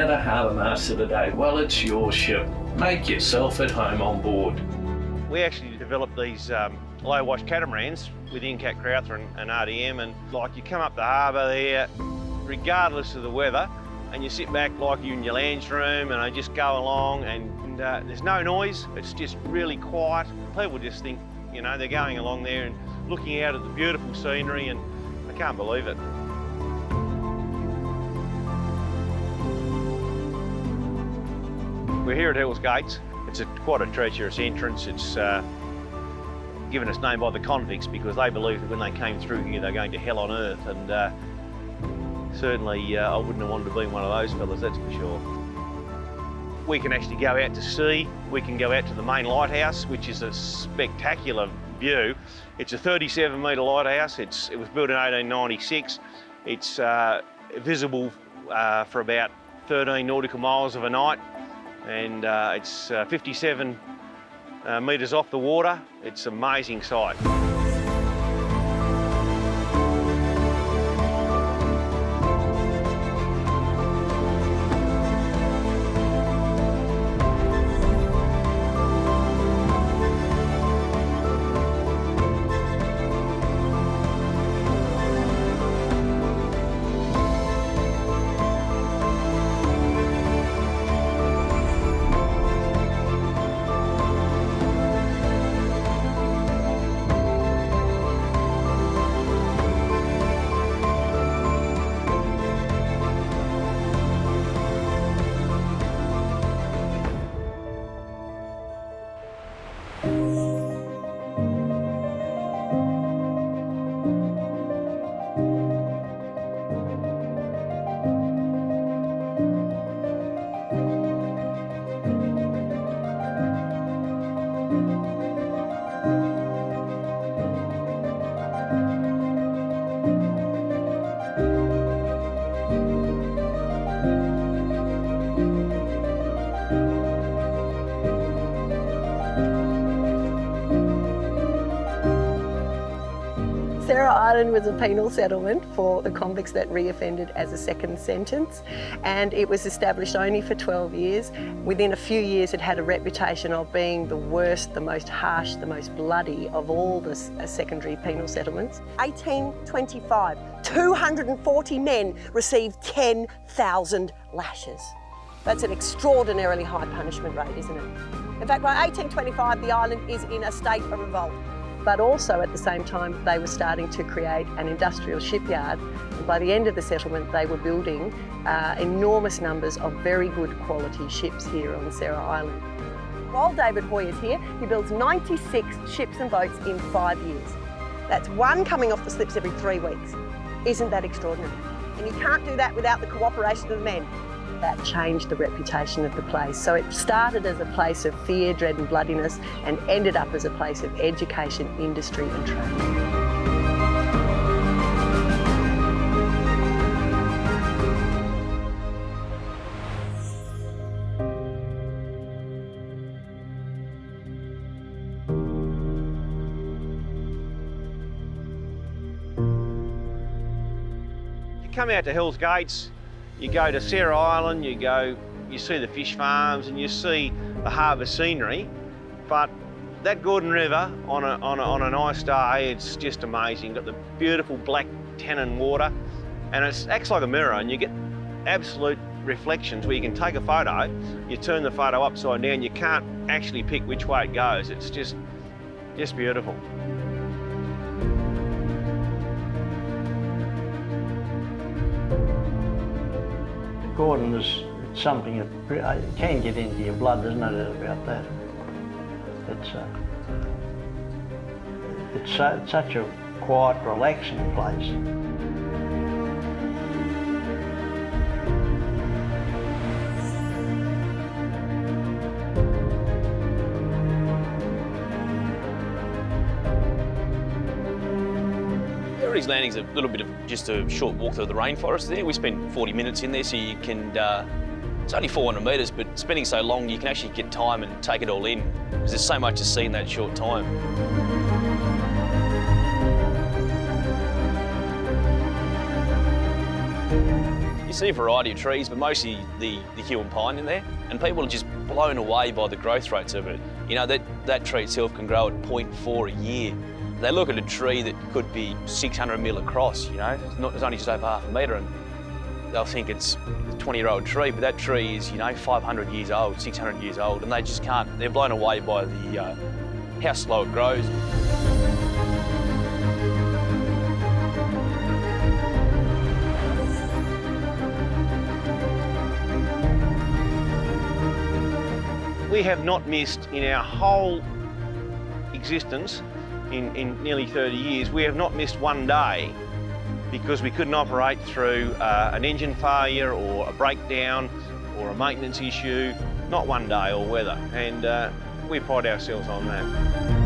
How to Harbour Master today? Well, it's your ship. Make yourself at home on board. We actually developed these low wash catamarans with Incat Crowther and RDM, and like you come up the harbour there, regardless of the weather, and you sit back like you're in your lounge room and I just go along and there's no noise, it's just really quiet. People just think, you know, they're going along there and looking out at the beautiful scenery, and I can't believe it. We're here at Hell's Gates. It's quite a treacherous entrance. It's given its name by the convicts because they believed that when they came through here they're going to hell on earth, and certainly I wouldn't have wanted to be one of those fellas, that's for sure. We can actually go out to sea. We can go out to the main lighthouse, which is a spectacular view. It's a 37-metre lighthouse. It was built in 1896. It's visible for about 13 nautical miles of a night, and it's 57 metres off the water. It's an amazing sight. Sarah Island was a penal settlement for the convicts that reoffended as a second sentence, and it was established only for 12 years. Within a few years it had a reputation of being the worst, the most harsh, the most bloody of all the secondary penal settlements. 1825, 240 men received 10,000 lashes. That's an extraordinarily high punishment rate, isn't it? In fact, by 1825 the island is in a state of revolt. But also at the same time they were starting to create an industrial shipyard, and by the end of the settlement they were building enormous numbers of very good quality ships here on Sarah Island. While David Hoy is here, he builds 96 ships and boats in 5 years. That's one coming off the slips every 3 weeks. Isn't that extraordinary? And you can't do that without the cooperation of the men. That changed the reputation of the place. So it started as a place of fear, dread and bloodiness, and ended up as a place of education, industry and trade. You come out to Hell's Gates, you go to Sarah Island, you see the fish farms and you see the harbour scenery, but that Gordon River on a nice day, it's just amazing. Got the beautiful black tannin water, and it acts like a mirror, and you get absolute reflections where you can take a photo, you turn the photo upside down, you can't actually pick which way it goes. It's just beautiful. Gordon is something that can get into your blood, there's no doubt about that. It's such a quiet, relaxing place. Eries Landing's a little bit of just a short walk through the rainforest there. We spent 40 minutes in there, so you can, it's only 400 metres, but spending so long, you can actually get time and take it all in, because there's so much to see in that short time. You see a variety of trees, but mostly the hue and pine in there, and people are just blown away by the growth rates of it. You know, that tree itself can grow at 0.4 a year. They look at a tree that could be 600 mil across, you know, it's only just over half a metre, and they'll think it's a 20-year-old tree, but that tree is, you know, 500 years old, 600 years old, and they just can't, they're blown away by the how slow it grows. We have not missed in our whole existence, in nearly 30 years, we have not missed one day because we couldn't operate through an engine failure or a breakdown or a maintenance issue, not one day, or weather, and we pride ourselves on that.